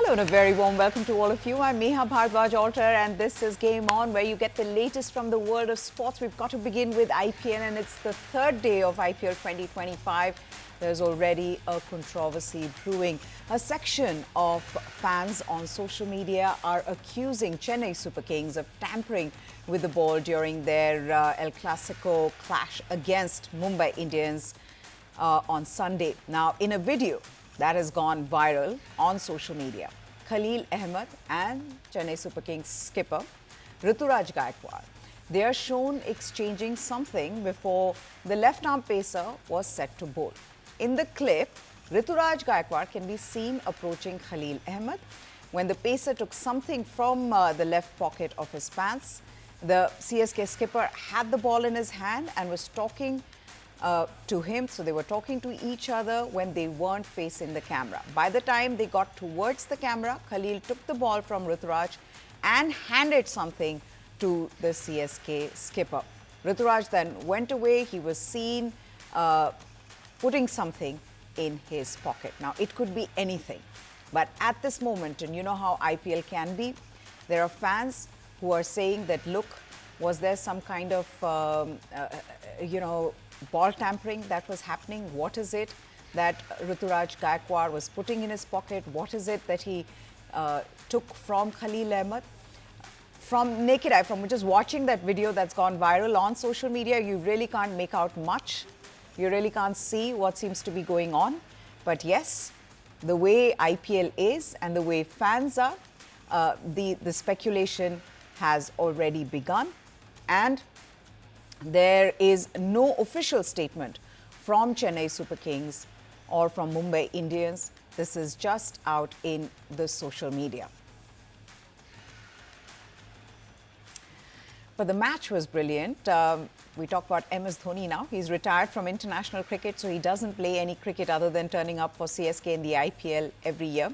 Hello and a very warm welcome to all of you. I'm Meha Bhardwaj-Alter and this is Game On, where you get the latest from the world of sports. We've got to begin with IPL, and it's the third day of IPL 2025. There's already a controversy brewing. A section of fans on social media are accusing Chennai Super Kings of tampering with the ball during their El Clasico clash against Mumbai Indians on Sunday. Now, in a video that has gone viral on social media, Khalil Ahmed and Chennai Super Kings skipper Rituraj Gaikwad, they are shown exchanging something before the left-arm pacer was set to bowl. In the clip, Rituraj Gaikwad can be seen approaching Khalil Ahmed when the pacer took something from the left pocket of his pants. The CSK skipper had the ball in his hand and was talking to him. So they were talking to each other when they weren't facing the camera. By the time they got towards the camera, Khalil took the ball from Rituraj and handed something to the CSK skipper. Rituraj then went away. He was seen putting something in his pocket. Now, it could be anything. But at this moment, and you know how IPL can be, there are fans who are saying that, look, was there some kind of, ball tampering that was happening? What is it that Rituraj Gaikwad was putting in his pocket? What is it that he took from Khalil Ahmed? From naked eye, from just watching that video that's gone viral on social media, you really can't make out much. You really can't see what seems to be going on. But yes, the way IPL is and the way fans are, the speculation has already begun. And there is no official statement from Chennai Super Kings or from Mumbai Indians. This is just out in the social media. But the match was brilliant. We talk about MS Dhoni now. He's retired from international cricket, so he doesn't play any cricket other than turning up for CSK in the IPL every year.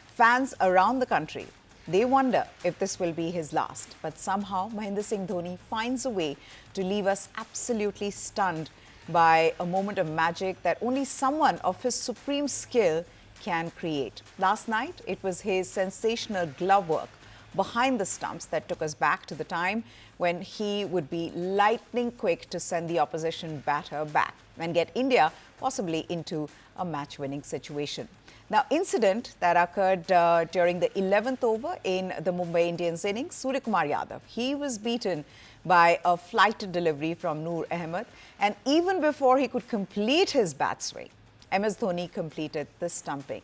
Fans around the country, they wonder if this will be his last. But somehow, Mahendra Singh Dhoni finds a way to leave us absolutely stunned by a moment of magic that only someone of his supreme skill can create. Last night, it was his sensational glove work behind the stumps that took us back to the time when he would be lightning quick to send the opposition batter back and get India possibly into a match-winning situation. Now, incident that occurred during the 11th over in the Mumbai Indians innings, Suryakumar Yadav, he was beaten by a flighted delivery from Noor Ahmed, and even before he could complete his bat swing, MS Dhoni completed the stumping.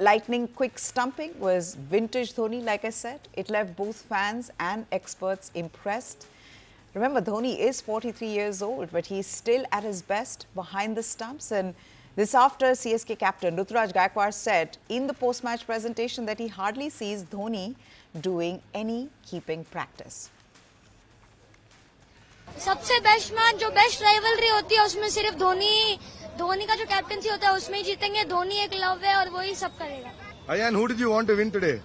Lightning quick stumping was vintage Dhoni, like I said. It left both fans and experts impressed. Remember, Dhoni is 43 years old, but he's still at his best behind the stumps. And this after CSK captain Rituraj Gaikwad said in the post-match presentation that he hardly sees Dhoni doing any keeping practice. सबसे best match जो best rivalry होती है उसमें सिर्फ धोनी का जो captaincy होता है उसमें ही जीतेंगे. धोनी एक लव है और वही सब करेगा. Ayan, who did you want to win today?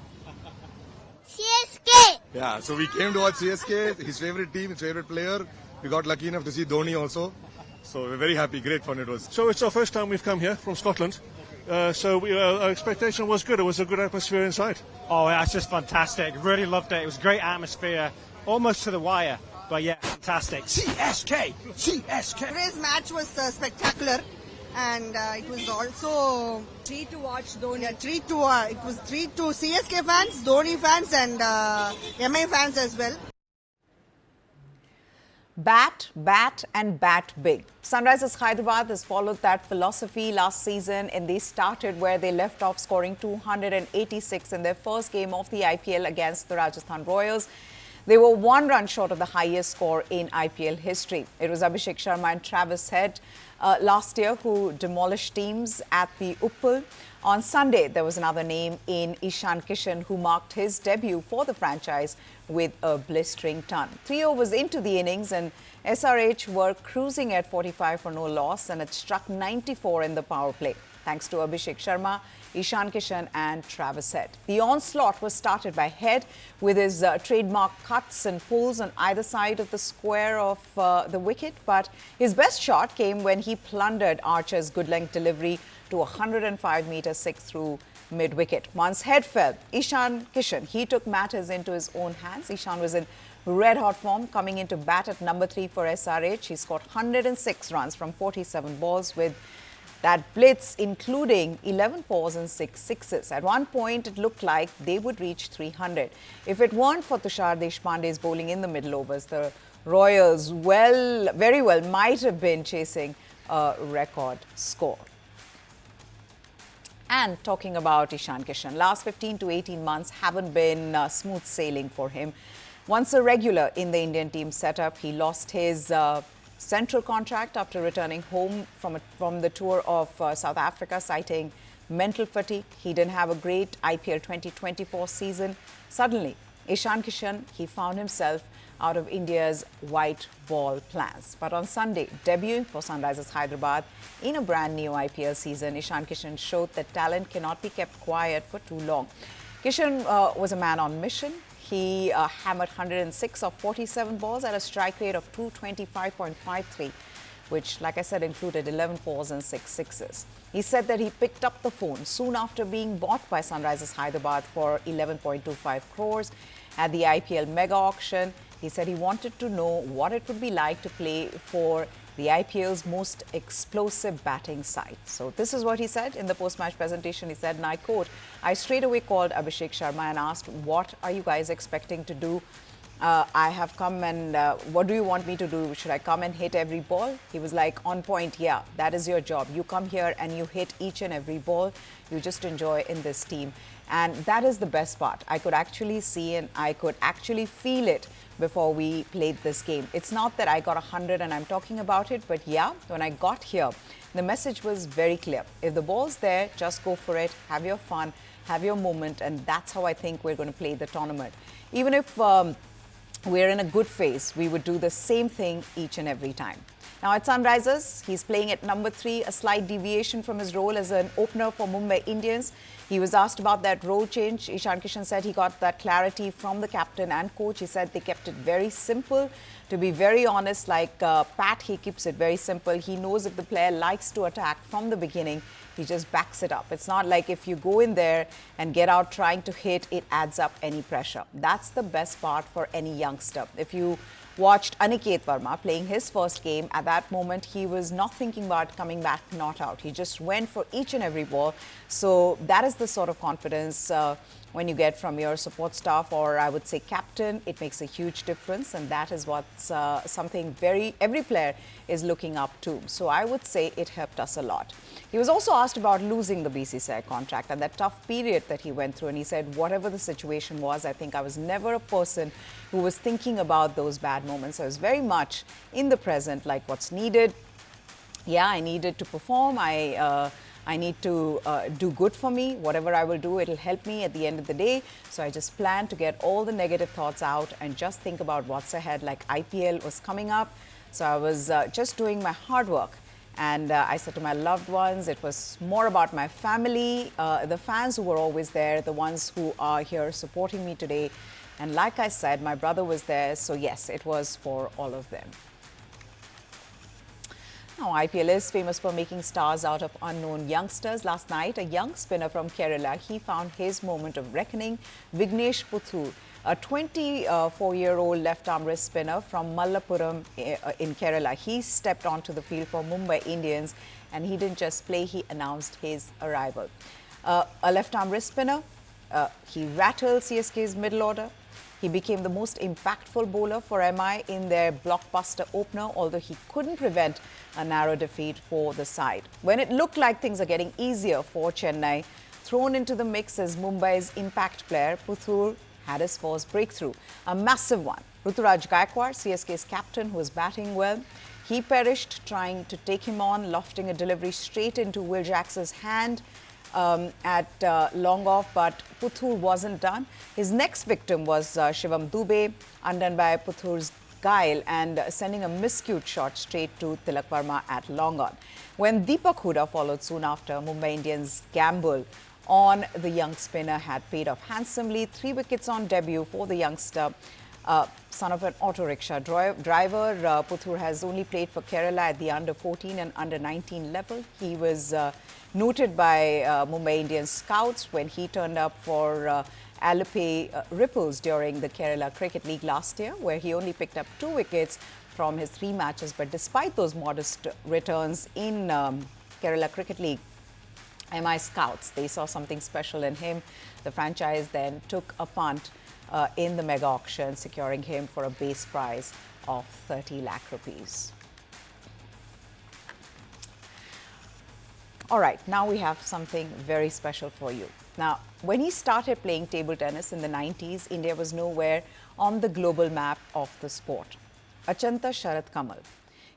CSK. Yeah, so we came to watch CSK, his favorite team, his favorite player. We got lucky enough to see Dhoni also. So we're very happy, great fun it was. So it's our first time we've come here from Scotland. Our expectation was good. It was a good atmosphere inside. Oh, that's just fantastic. Really loved it. It was a great atmosphere, almost to the wire. But yeah, fantastic. CSK! CSK! Today's match was spectacular, and it was also treat to watch Dhoni. Yeah, it was treat to CSK fans, Dhoni fans, and MI fans as well. Bat, and bat big. Sunrisers Hyderabad has followed that philosophy last season, and they started where they left off, scoring 286 in their first game of the IPL against the Rajasthan Royals. They were one run short of the highest score in IPL history. It was Abhishek Sharma and Travis Head last year who demolished teams at the Uppal. On Sunday, there was another name in Ishan Kishan who marked his debut for the franchise with a blistering ton. 3 overs into the innings and SRH were cruising at 45 for no loss and had struck 94 in the power play. Thanks to Abhishek Sharma, Ishan Kishan and Travis Head. The onslaught was started by Head with his trademark cuts and pulls on either side of the square of the wicket. But his best shot came when he plundered Archer's good-length delivery to a 105-meter six through mid-wicket. Once head fell, Ishan Kishan, he took matters into his own hands. Ishan was in red-hot form coming into bat at number 3 for SRH. He scored 106 runs from 47 balls with that blitz, including 11 fours and 6 sixes. At one point, it looked like they would reach 300. If it weren't for Tushar Deshpande's bowling in the middle overs, the Royals very well might have been chasing a record score. And talking about Ishan Kishan, last 15 to 18 months haven't been smooth sailing for him. Once a regular in the Indian team setup, he lost his central contract after returning home from the tour of South Africa, citing mental fatigue. He didn't have a great IPL 2024 season. Suddenly, Ishan Kishan, he found himself out of India's white ball plans. But on Sunday, debuting for Sunrisers Hyderabad in a brand new IPL season, Ishan Kishan showed that talent cannot be kept quiet for too long. Kishan was a man on mission. He hammered 106 of 47 balls at a strike rate of 225.53, which, like I said, included 11 fours and 6 sixes. He said that he picked up the phone soon after being bought by Sunrisers Hyderabad for 11.25 crores at the IPL mega auction. He said he wanted to know what it would be like to play for the IPL's most explosive batting side. So this is what he said in the post-match presentation. He said, and I quote, "I straight away called Abhishek Sharma and asked, what are you guys expecting to do? I have come and what do you want me to do? Should I come and hit every ball?" He was like, on point, yeah, that is your job. You come here and you hit each and every ball. You just enjoy in this team. And that is the best part. I could actually see and I could actually feel it before we played this game. It's not that I got 100 and I'm talking about it, but yeah, when I got here, the message was very clear. If the ball's there, just go for it, have your fun, have your moment, and that's how I think we're going to play the tournament. Even if we're in a good phase, we would do the same thing each and every time. Now at Sunrisers, he's playing at number 3, a slight deviation from his role as an opener for Mumbai Indians. He was asked about that role change. Ishan Kishan said he got that clarity from the captain and coach. He said they kept it very simple. To be very honest, like Pat, he keeps it very simple. He knows if the player likes to attack from the beginning, he just backs it up. It's not like if you go in there and get out trying to hit, it adds up any pressure. That's the best part for any youngster. If you watched Aniket Verma playing his first game, at that moment he was not thinking about coming back not out. He just went for each and every ball. So that is the sort of confidence when you get from your support staff, or I would say captain. It makes a huge difference, and that is what's something every player is looking up to. So I would say it helped us a lot. He was also asked about losing the BCCI contract and that tough period that he went through, and he said, whatever the situation was, I think I was never a person who was thinking about those bad moments. I was very much in the present, like what's needed. Yeah, I needed to perform. I need to do good for me. Whatever I will do, it'll help me at the end of the day. So I just plan to get all the negative thoughts out and just think about what's ahead. Like IPL was coming up. So I was just doing my hard work. And I said to my loved ones, it was more about my family, the fans who were always there, the ones who are here supporting me today. And like I said, my brother was there. So yes, it was for all of them. Now, IPL is famous for making stars out of unknown youngsters. Last night, a young spinner from Kerala, he found his moment of reckoning. Vignesh Puthu, a 24-year-old left-arm wrist spinner from Mallappuram in Kerala. He stepped onto the field for Mumbai Indians, and he didn't just play, he announced his arrival. A left-arm wrist spinner, he rattled CSK's middle order. He became the most impactful bowler for MI in their blockbuster opener, although he couldn't prevent a narrow defeat for the side. When it looked like things are getting easier for Chennai, thrown into the mix as Mumbai's impact player, Puthur had his first breakthrough, a massive one. Ruturaj Gaikwad, CSK's captain, who was batting well, he perished trying to take him on, lofting a delivery straight into Will Jackson's hand at long off, but Puthur wasn't done. His next victim was Shivam Dubey, undone by Puthur's guile and sending a miscued shot straight to Tilak Verma at long on. When Deepak Hooda followed soon after, Mumbai Indians' gamble on the young spinner had paid off handsomely. 3 wickets on debut for the youngster. son of an auto rickshaw driver. Puthur has only played for Kerala at the under 14 and under 19 level. He was noted by Mumbai Indians scouts when he turned up for Alape Ripples during the Kerala Cricket League last year, where he only picked up 2 wickets from his 3 matches. But despite those modest returns in Kerala Cricket League, MI scouts, they saw something special in him. The franchise then took a punt in the mega auction, securing him for a base price of 30 lakh rupees. All right, now we have something very special for you. Now, when he started playing table tennis in the 90s, India was nowhere on the global map of the sport. Achanta Sharat Kamal.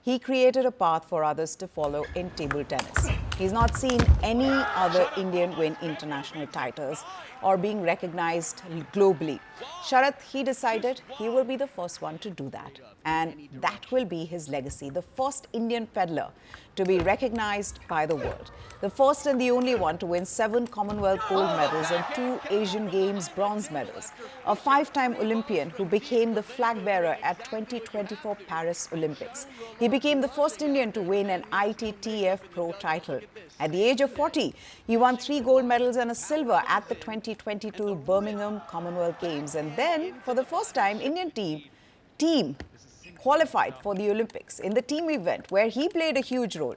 He created a path for others to follow in table tennis. He's not seen any other Indian win international titles or being recognized globally. Sharat, he decided he will be the first one to do that. And that will be his legacy, the first Indian peddler to be recognized by the world. The first and the only one to win 7 Commonwealth gold medals and 2 Asian Games bronze medals. A 5-time Olympian who became the flag bearer at 2024 Paris Olympics. He became the first Indian to win an ITTF Pro title. At the age of 40, he won 3 gold medals and a silver at the 2022 Birmingham Commonwealth Games. And then, for the first time, Indian team qualified for the Olympics in the team event, where he played a huge role.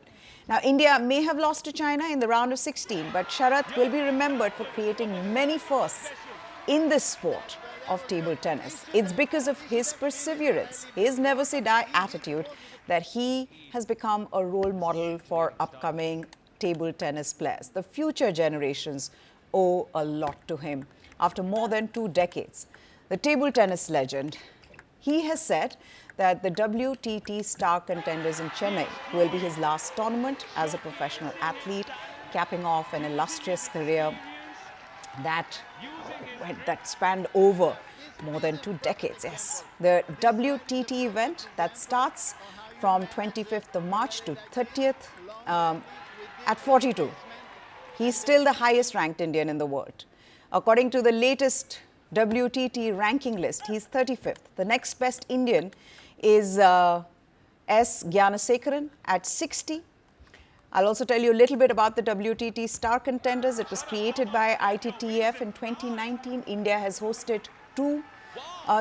Now, India may have lost to China in the round of 16, but Sharat will be remembered for creating many firsts in this sport of table tennis. It's because of his perseverance, his never say die attitude, that he has become a role model for upcoming table tennis players. The future generations owe a lot to him. After more than 2 decades, the table tennis legend, he has said that the WTT Star Contenders in Chennai will be his last tournament as a professional athlete, capping off an illustrious career that spanned over more than 2 decades. Yes, the WTT event that starts from 25th of March to 30th at 42. He's still the highest ranked Indian in the world. According to the latest WTT ranking list, he's 35th. The next best Indian is S. Gyanasekaran at 60. I'll also tell you a little bit about the WTT Star Contenders. It was created by ITTF in 2019. India has hosted 2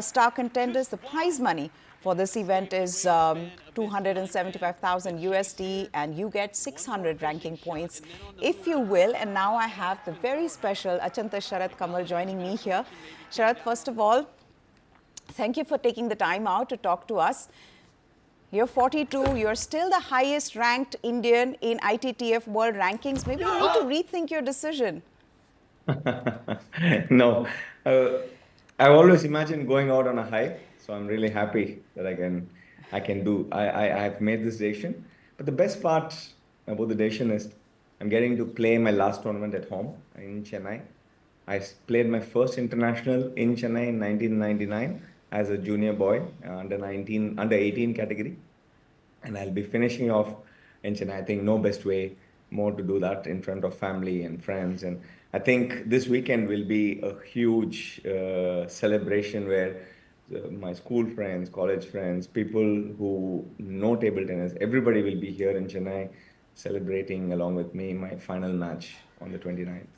Star Contenders. The prize money for this event is 275,000 USD, and you get 600 ranking points, if you will. And now I have the very special Achanta Sharat Kamal joining me here. Sharat, first of all, thank you for taking the time out to talk to us. You're 42. You're still the highest ranked Indian in ITTF World Rankings. Maybe you need to rethink your decision. No, I've always imagined going out on a high, so I'm really happy that I've made this decision. But the best part about the decision is I'm getting to play my last tournament at home in Chennai. Played my first international in Chennai in 1999 as a junior boy, under 18 category. And I'll be finishing off in Chennai. I think no best way more to do that in front of family and friends. And I think this weekend will be a huge celebration where my school friends, college friends, people who know table tennis, everybody will be here in Chennai celebrating along with me my final match on the 29th.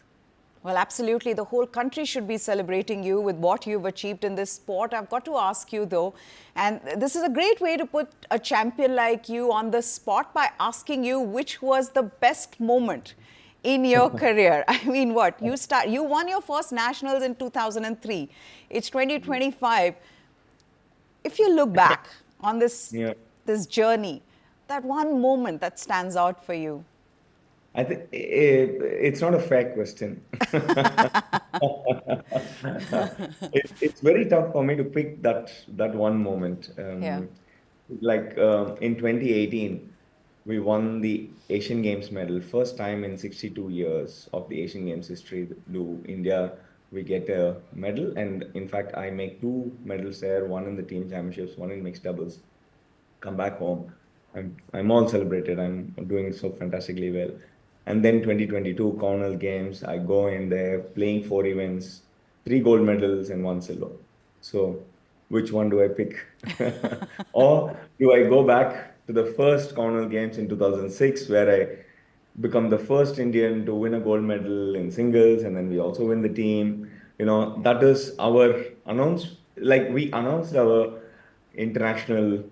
Well, absolutely. The whole country should be celebrating you with what you've achieved in this sport. I've got to ask you, though, and this is a great way to put a champion like you on the spot by asking you which was the best moment in your career. I mean, what? You won your first nationals in 2003. It's 2025. If you look back on this journey, that one moment that stands out for you. I think it's not a fair question. It's very tough for me to pick that one moment. In 2018, we won the Asian Games medal. First time in 62 years of the Asian Games history do India we get a medal. And in fact, I make 2 medals there, one in the team championships, one in mixed doubles. Come back home. I'm all celebrated. I'm doing so fantastically well. And then 2022 Commonwealth Games, I go in there playing 4 events, 3 gold medals and 1 silver. So which one do I pick? Or do I go back to the first Commonwealth Games in 2006, where I become the first Indian to win a gold medal in singles, and then we also win the team. That is our we announced our international,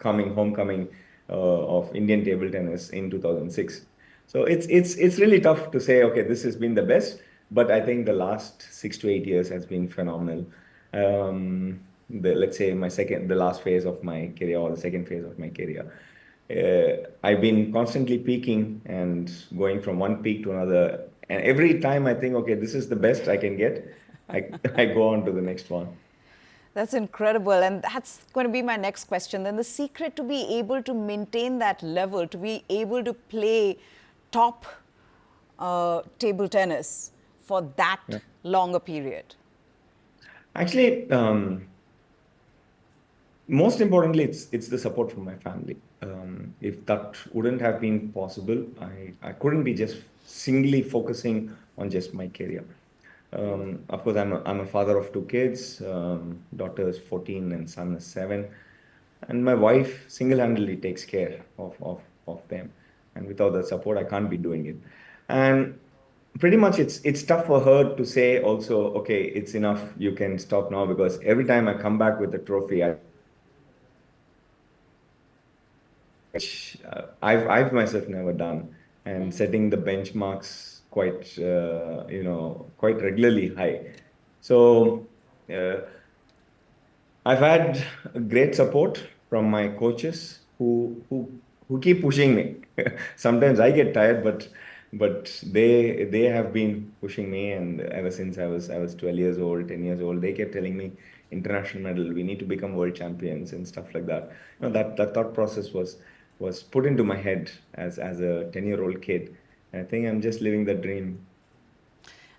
homecoming of Indian table tennis in 2006. So it's really tough to say, okay, this has been the best, but I think the last 6 to 8 years has been phenomenal. Let's say the last phase of my career, or the second phase of my career, I've been constantly peaking and going from one peak to another. And every time I think, okay, this is the best I can get, I go on to the next one. That's incredible. And that's going to be my next question. Then the secret to be able to maintain that level, to be able to play top table tennis for that long a period? Actually, most importantly, it's the support from my family. If that wouldn't have been possible, I couldn't be just singly focusing on just my career. Of course, I'm a father of two kids. Daughter is 14 and son is 7. And my wife single-handedly takes care of them. And without that support, I can't be doing it. And pretty much it's tough for her to say also, okay, it's enough, you can stop now, because every time I come back with a trophy, I've myself never done, and setting the benchmarks quite regularly high. So I've had great support from my coaches who keep pushing me. Sometimes I get tired, but they have been pushing me, and ever since I was 12 years old, 10 years old, they kept telling me, international medal, we need to become world champions and stuff like that. That thought process was put into my head as a 10-year-old kid. And I think I'm just living the dream.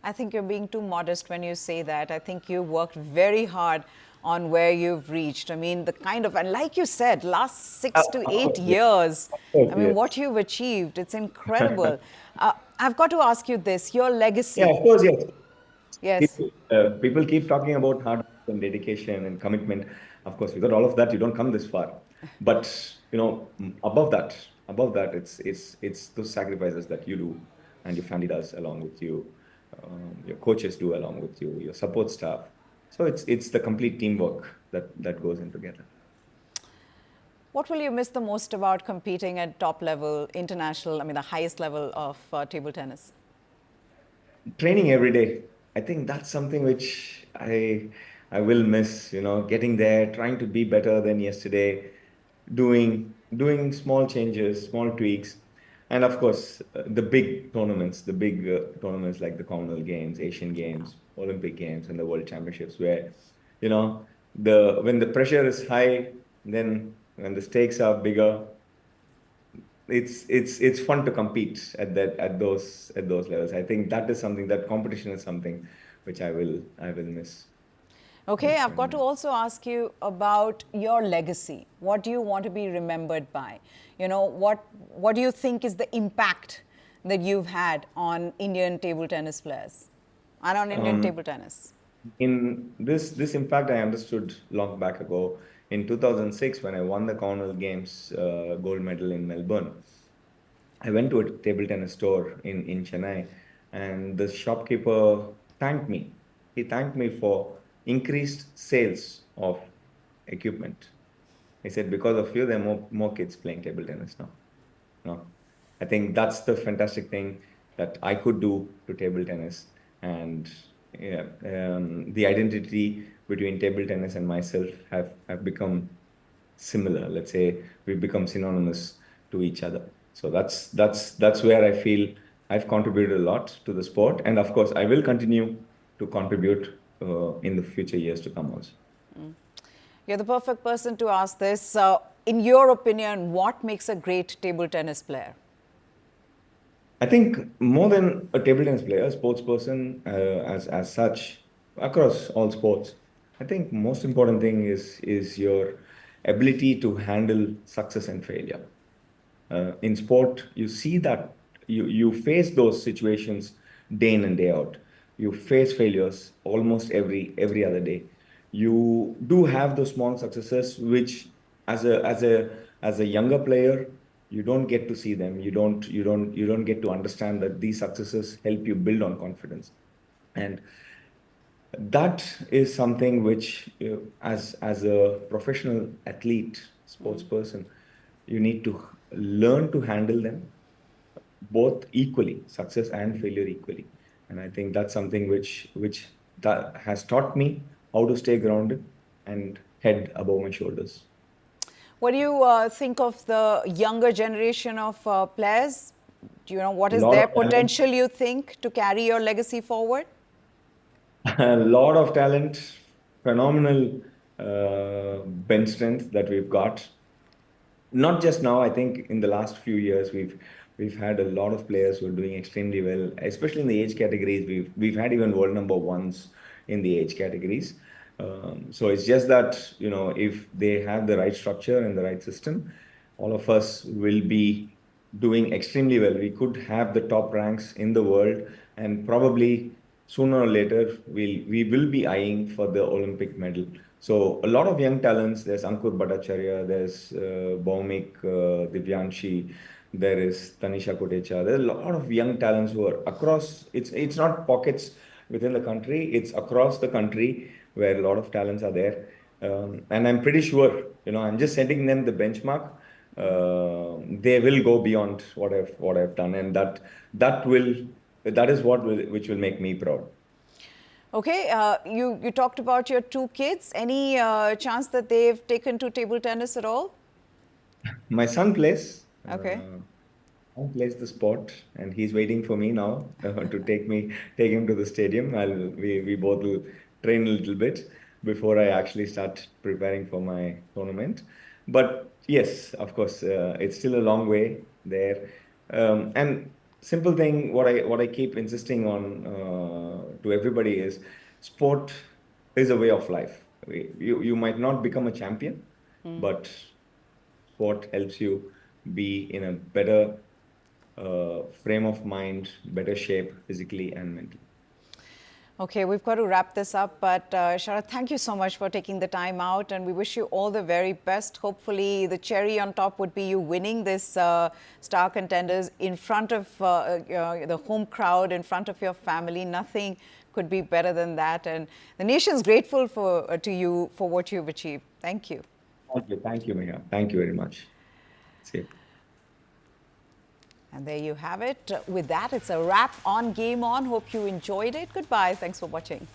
I think you're being too modest when you say that. I think you worked very hard on where you've reached. I mean, and like you said, last 6 to 8 years, I mean, what you've achieved, it's incredible. I've got to ask you this, your legacy. Yeah, of course, yes. Yes. People keep talking about hard work and dedication and commitment. Of course, without all of that, you don't come this far. But above that, it's those sacrifices that you do and your family does along with you, your coaches do along with you, your support staff. So it's the complete teamwork that goes in together. What will you miss the most about competing at top level, international, I mean, the highest level of table tennis? Training every day. I think that's something which I will miss, getting there, trying to be better than yesterday, doing small changes, small tweaks. And of course, the big tournaments, like the Commonwealth Games, Asian Games, Olympic Games, and the World Championships, where, when the pressure is high, then when the stakes are bigger, it's fun to compete at those levels. I think that competition is something which I will miss. Okay, I've got to also ask you about your legacy. What do you want to be remembered by? What do you think is the impact that you've had on Indian table tennis players and on Indian table tennis? In this impact, I understood long back ago in 2006 when I won the Commonwealth Games gold medal in Melbourne. I went to a table tennis store in Chennai, and the shopkeeper thanked me. He thanked me for increased sales of equipment. He said, because of you, there are more kids playing table tennis now. No, I think that's the fantastic thing that I could do to table tennis. And the identity between table tennis and myself have become similar. Let's say we've become synonymous to each other. So that's where I feel I've contributed a lot to the sport. And of course, I will continue to contribute in the future years to come also. You're the perfect person to ask this. In your opinion, what makes a great table tennis player? I think more than a table tennis player, a sports person as such, across all sports, I think most important thing is your ability to handle success and failure. In sport, you see that you face those situations day in and day out. You face failures almost every other day. you do have those small successes, which as a younger player, you don't get to see them. You don't get to understand that these successes help you build on confidence. And that is something which, as a professional athlete, sports person, you need to learn to handle them both equally, success and failure equally. And I think that's something which that has taught me how to stay grounded and head above my shoulders. What do you think of the younger generation of players? Do you know what A is lot their of talent, potential, you think, to carry your legacy forward? a lot of talent, phenomenal bench strength that we've got. Not just now, I think in the last few years we've had a lot of players who are doing extremely well, especially in the age categories. We've had even world number ones in the age categories. So it's just that, if they have the right structure and the right system, all of us will be doing extremely well. We could have the top ranks in the world, and probably sooner or later we will be eyeing for the Olympic medal. So a lot of young talents. There's Ankur Bhattacharya, there's Bhaumik, Divyanshi, there is Tanisha Kotecha. There are a lot of young talents who are across. It's not pockets within the country. It's across the country where a lot of talents are there. And I'm pretty sure, I'm just setting them the benchmark. They will go beyond what I've done, and that is which will make me proud. Okay, you talked about your two kids. Any chance that they've taken to table tennis at all? My son plays. Okay. Son plays the sport, and he's waiting for me now to take him to the stadium. We both will train a little bit before I actually start preparing for my tournament. But yes, of course, it's still a long way there. And simple thing, what I keep insisting on to everybody is, sport is a way of life. You might not become a champion, but sport helps you be in a better frame of mind, better shape physically and mentally. Okay, we've got to wrap this up, but Sharad, thank you so much for taking the time out, and we wish you all the very best. Hopefully, the cherry on top would be you winning this Star Contenders in front of the home crowd, in front of your family. Nothing could be better than that, and the nation's grateful to you for what you've achieved. Thank you. Thank you, Meha. Thank you very much. See you. And there you have it. With that, it's a wrap on Game On. Hope you enjoyed it. Goodbye. Thanks for watching.